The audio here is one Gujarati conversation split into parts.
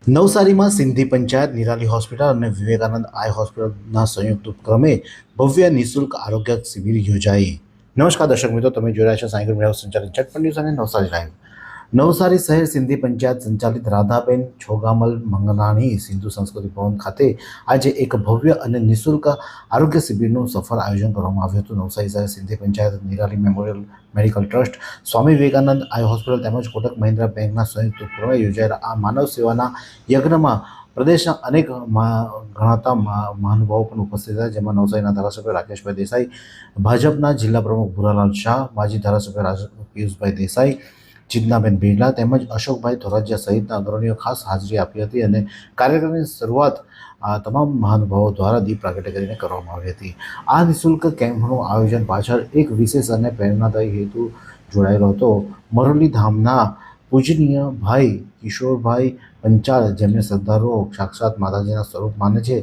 નવસારીમાં સિંધી પંચાયત, નિરાલી હોસ્પિટલ અને વિવેકાનંદ આઈ હોસ્પિટલના સંયુક્ત ઉપક્રમે ભવ્ય નિઃશુલ્ક આરોગ્ય શિબિર યોજાઈ. નમસ્કાર દર્શક મિત્રો, તમે જોઈ રહ્યા છો સાંઈગુરુ મેળાવત સંચાલિત ઝટપટ ન્યૂઝ અને નવસારી લાઈવ. નવસારી શહેર સિંધી પંચાયત સંચાલિત રાધાબેન છોગામલ મંગનાણી સિંધુ સંસ્કૃતિ ભવન ખાતે આજે એક ભવ્ય અને નિઃશુલ્ક આરોગ્ય શિબિરનું સફળ આયોજન કરવામાં આવ્યું હતું. નવસારી શહેર Sindhi panchayat, Nirali memorial medical trust, Swami Vivekananda eye hospital તેમજ કોટક મહિન્દ્રા બેંકના સંયુક્ત ઉપક્રમે યોજાયેલા આ માનવ સેવાના યજ્ઞમાં પ્રદેશના અનેક ગણાતા મહાનુભાવો પણ ઉપસ્થિત હતા, જેમાં નવસારીના ધારાસભ્ય રાકેશભાઈ દેસાઈ, ભાજપના જિલ્લા પ્રમુખ ભુરાલાલ શાહ, માજી ધારાસભ્ય પિયુષભાઈ દેસાઈ, ચિંતનાબેન બિરલા તેમજ અશોકભાઈ ધોરાજીયા સહિતના અગ્રણીઓ ખાસ હાજરી આપી હતી અને કાર્યક્રમની શરૂઆત આ તમામ મહાનુભાવો દ્વારા દીપ પ્રાગટ્ય કરીને કરવામાં આવી હતી. આ નિઃશુલ્ક કેમ્પનું આયોજન પાછળ એક વિશેષ અને પ્રેરણાદાયી હેતુ જોડાયેલો હતો. મરોલી ધામના પૂજનીય ભાઈ કિશોરભાઈ પંચાલ, જેમને શ્રદ્ધાળુઓ સાક્ષાત માતાજીના સ્વરૂપ માને છે,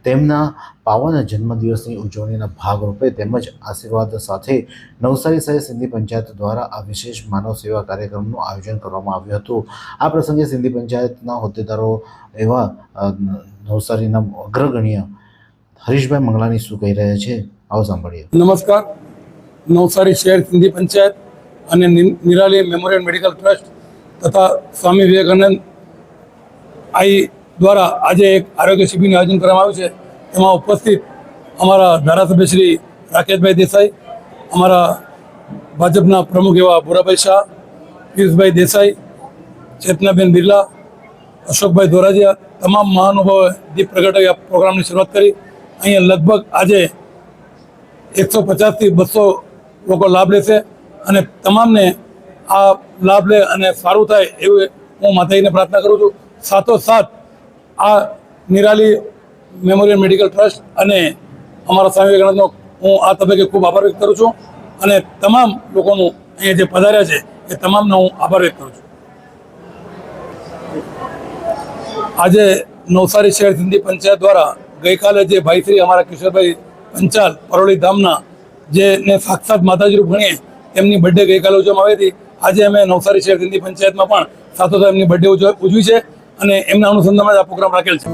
તેમના પાવન જન્મદિવસની ઉજવણીના ભાગરૂપે તેમજ આશીર્વાદ સાથે નવસારી શહેર સિંધી પંચાયત દ્વારા આ વિશેષ માનવ સેવા કાર્યક્રમનું આયોજન કરવામાં આવ્યું હતું. આ પ્રસંગે સિંધી પંચાયતના હોદ્દેદારો એવા નવસારીના અગ્રગણ્ય હરીશભાઈ મંગલાણી શું કહી રહ્યા છે, આવો સાંભળીએ. નમસ્કાર. નવસારી શહેર સિંધી પંચાયત અને નિરાલી મેમોરિયલ મેડિકલ ટ્રસ્ટ તથા સ્વામી વિવેકાનંદ આઈ દ્વારા આજે એક આરોગ્ય શિબિરનું આયોજન કરવામાં આવ્યું છે. એમાં ઉપસ્થિત અમારા ધારાસભ્ય શ્રી રાકેશભાઈ દેસાઈ, અમારા ભાજપના પ્રમુખ એવા ભુરાભાઈ શાહ, પિયુષભાઈ દેસાઈ, ચેતનાબેન બિરલા, અશોકભાઈ ધોરાજીયા, તમામ મહાનુભાવોએ દીપ પ્રગટાવી આ પ્રોગ્રામની શરૂઆત કરી. અહીંયા લગભગ આજે 150થી 200 લોકો લાભ લેશે અને તમામને આ લાભ લે અને સારું થાય એવું હું માતાજીને પ્રાર્થના કરું છું. સાથોસાથ આ નિરાલી મેમોરિયલ મેડિકલ ટ્રસ્ટ અને અમારા સ્વામી વિવેકાનંદનો હું આ તબક્કે ખૂબ આભાર વ્યક્ત કરું છું અને તમામ લોકોનું અહીંયા જે પધાર્યા છે એ તમામનો હું આભાર વ્યક્ત કરું છું. આજે નવસારી શહેર સિંધી પંચાયત દ્વારા ગઈકાલે જે ભાઈશ્રી અમારા કિશોરભાઈ પંચાલ પરોળી ધામના જેને સાક્ષાત માતાજી રૂપ ગણીએ તેમની બર્થડે ગઈકાલે ઉજવવામાં આવી હતી. આજે અમે નવસારી શહેર સિંધી પંચાયતમાં પણ સાથોસાથ એમની બર્થડે ઉજવી છે અને એમના અનુસંધાનમાં આ પ્રોગ્રામ રાખેલ છે.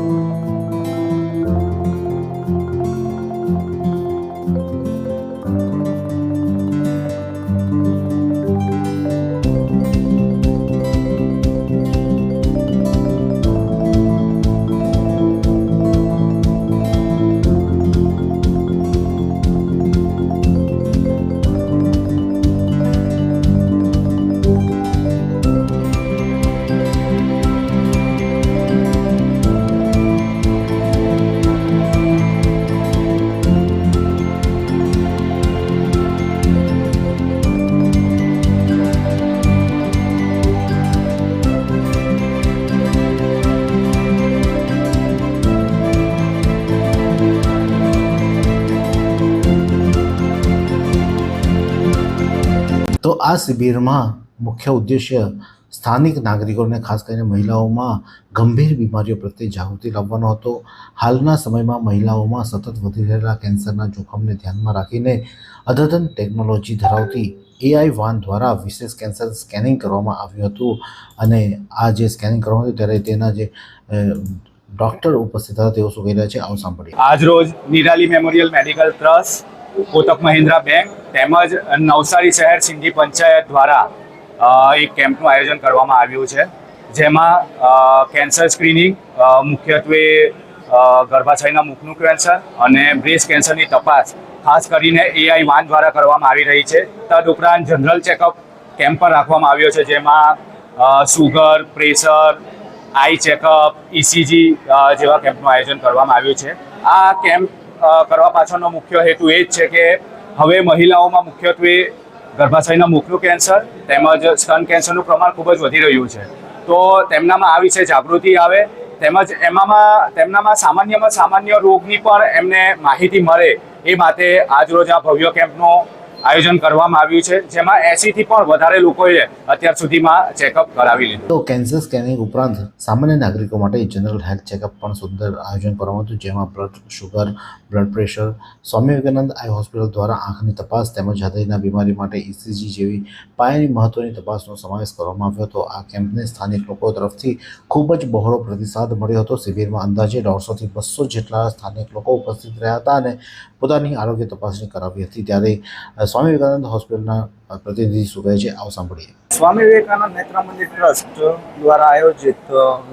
તો આ શિબિરમાં મુખ્ય ઉદ્દેશ્ય સ્થાનિક નાગરિકોને, ખાસ કરીને મહિલાઓમાં ગંભીર બીમારીઓ પ્રત્યે જાગૃતિ લાવવાનો હતો. હાલના સમયમાં મહિલાઓમાં સતત વધી રહેલા કેન્સરના જોખમને ધ્યાનમાં રાખીને અદ્યતન ટેકનોલોજી ધરાવતી AI વાન દ્વારા વિશેષ કેન્સર સ્કેનિંગ કરવામાં આવ્યું હતું અને આ જે સ્કેનિંગ કરવામાં આવ્યું ત્યારે તેના જે ડૉક્ટર ઉપસ્થિત હતા તેઓ શું કહી રહ્યા છે, આવો સાંભળીએ. આજરોજ Nirali memorial medical trust, Kotak Mahindra bank તેમજ નવસારી શહેર સિંધી પંચાયત દ્વારા એક કેમ્પનું આયોજન કરવામાં આવ્યું છે, જેમાં કેન્સર સ્ક્રીનિંગ, મુખ્યત્વે ગર્ભાશયના મુખનું કેન્સર અને બ્રેસ્ટ કેન્સરની તપાસ ખાસ કરીને AI વાન દ્વારા કરવામાં આવી રહી છે. તદુપરાંત જનરલ ચેકઅપ કેમ્પ પણ રાખવામાં આવ્યો છે, જેમાં સુગર, પ્રેશર, આઈ ચેકઅપ, ECG જેવા કેમ્પનું આયોજન કરવામાં આવ્યું છે. આ કેમ્પ કરવા પાછળનો મુખ્ય હેતુ એ જ છે કે હવે મહિલાઓમાં મુખ્યત્વે ગર્ભાશયના મુખનું કેન્સર તેમજ સ્તન કેન્સરનું પ્રમાણ ખૂબ જ વધી રહ્યું છે. તો તેમનામાં આ વિશે જાગૃતિ આવે તેમજ તેમનામાં સામાન્ય રોગની પણ એમને માહિતી મળે એ માટે આજરોજ આ ભવ્ય કેમ્પનું આયોજન કરવામાં આવ્યું છે, જેમાં 80 થી પણ વધારે લોકોએ અત્યાર સુધીમાં ચેકઅપ કરાવી લીધું. તો કેન્સર સ્કેનિંગ ઉપરાંત સામાન્ય નાગરિકો માટે જનરલ હેલ્થ ચેકઅપ પણ સુંદર આયોજન કરવામાં હતું, જેમાં બ્લડ શુગર, બ્લડ પ્રેશર, સ્વામી વિવેકાનંદ આઈ હોસ્પિટલ દ્વારા આંખની તપાસ તેમજ હૃદયના બીમારી માટે ECG જેવી પાયાની મહત્વની તપાસનો સમાવેશ કરવામાં આવ્યો હતો. આ કેમ્પને સ્થાનિક લોકો તરફથી ખૂબ જ બહોળો પ્રતિસાદ મળ્યો હતો. શિબિરમાં અંદાજે 150 થી 200 જેટલા સ્થાનિક લોકો ઉપસ્થિત રહ્યા હતા અને પોતાની આરોગ્ય તપાસણી કરાવી હતી. ત્યારે સ્વામી વિવેકાનંદ હોસ્પિટલના પ્રતિનિધિ શું કહે છે, આવો સાંભળીએ. સ્વામી વિવેકાનંદ નેત્ર મંદિર ટ્રસ્ટ દ્વારા આયોજિત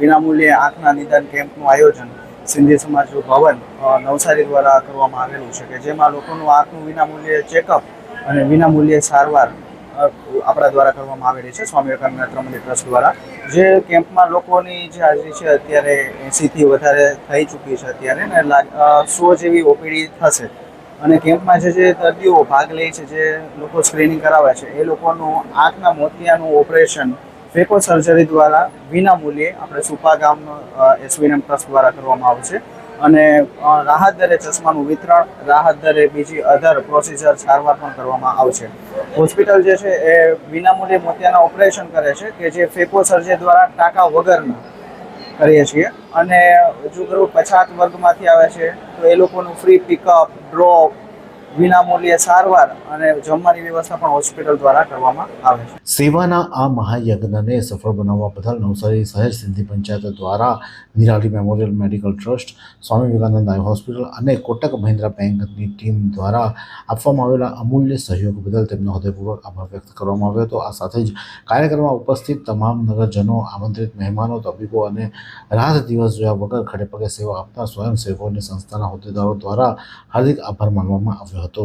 વિનામૂલ્યે આંખના નિદાન કેમ્પનું આયોજન સિંધી સમાજ ભવન નવસારી દ્વારા કરવામાં આવેલું છે, કે જેમાં લોકોનું આંખનું વિનામૂલ્યે ચેકઅપ અને વિનામૂલ્યે સારવાર આપણા દ્વારા કરવામાં આવેલી છે સ્વામી વિવેકાનંદ નેત્ર મંદિર ટ્રસ્ટ દ્વારા. જે કેમ્પમાં લોકોની જે હાજરી છે અત્યારે 80 થી વધારે થઈ ચૂકી છે અત્યારે, ને 100 જેવી ઓપીડી થશે. અને કેમ્પમાં જે દર્દીઓ ભાગ લે છે, જે લોકો સ્ક્રીનિંગ કરાવે છે, એ લોકોનું આંખના મોતિયાનું ઓપરેશન ફેકો સર્જરી દ્વારા વિનામૂલ્યે આપણે સુપા ગામ SVNM ટ્રસ્ટ દ્વારા કરવામાં આવશે. અને રાહત દરે ચશ્માનું વિતરણ, રાહત દરે બીજી અધર પ્રોસિજર સારવાર પણ કરવામાં આવશે. હોસ્પિટલ જે છે એ વિનામૂલ્યે મોતિયાના ઓપરેશન કરે છે, કે જે ફેકો સર્જરી દ્વારા ટાંકા વગરના કરીએ છીએ. અને જો ગરીબ પછાત વર્ગમાંથી આવે છે તો એ લોકોનું ફ્રી પિકઅપ, ડ્રોપ, વિનામૂલ્યે સારવાર અને જમવાની વ્યવસ્થા પણ હોસ્પિટલ દ્વારા કરવામાં આવે છે. સેવાના આ મહાયજ્ઞને સફળ બનાવવા બદલ નવસારી શહેર સિંધી પંચાયત દ્વારા Nirali memorial medical trust, Swami Vivekananda eye hospital અને કોટક મહિન્દ્રા બેંકની ટીમ દ્વારા આપવામાં આવેલા અમૂલ્ય સહયોગ બદલ તેમનો હૃદયપૂર્વક આભાર વ્યક્ત કરવામાં આવ્યો હતો. આ સાથે જ કાર્યક્રમમાં ઉપસ્થિત તમામ નગરજનો, આમંત્રિત મહેમાનો, તબીબો અને રાત દિવસ જોયા વગર ખડેપગે સેવા આપતા સ્વયંસેવકોની સંસ્થાના હોદ્દેદારો દ્વારા હાર્દિક આભાર માનવામાં આવ્યો હતો.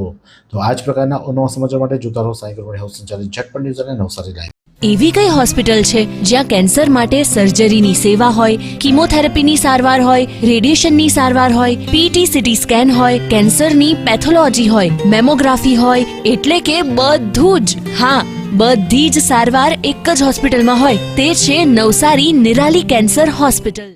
તો આ જ પ્રકારના નવા સમાચાર માટે જોતા રહો સાયકલ મીડિયા હાઉસ સંચાલિત ઝટપટ ન્યૂઝ અને નવસારી લાઈવ. એવી કઈ હોસ્પિટલ છે જ્યાં કેન્સર માટે સર્જરીની સેવા હોય, કીમોથેરાપીની સારવાર હોય, રેડિયેશનની સારવાર હોય, PT CT સ્કેન હોય, કેન્સરની પેથોલોજી હોય, મેમોગ્રાફી હોય, એટલે કે બધું જ. હા, બધી જ સારવાર એક જ હોસ્પિટલમાં હોય. તે છે નવસારી નિરાલી કેન્સર હોસ્પિટલ.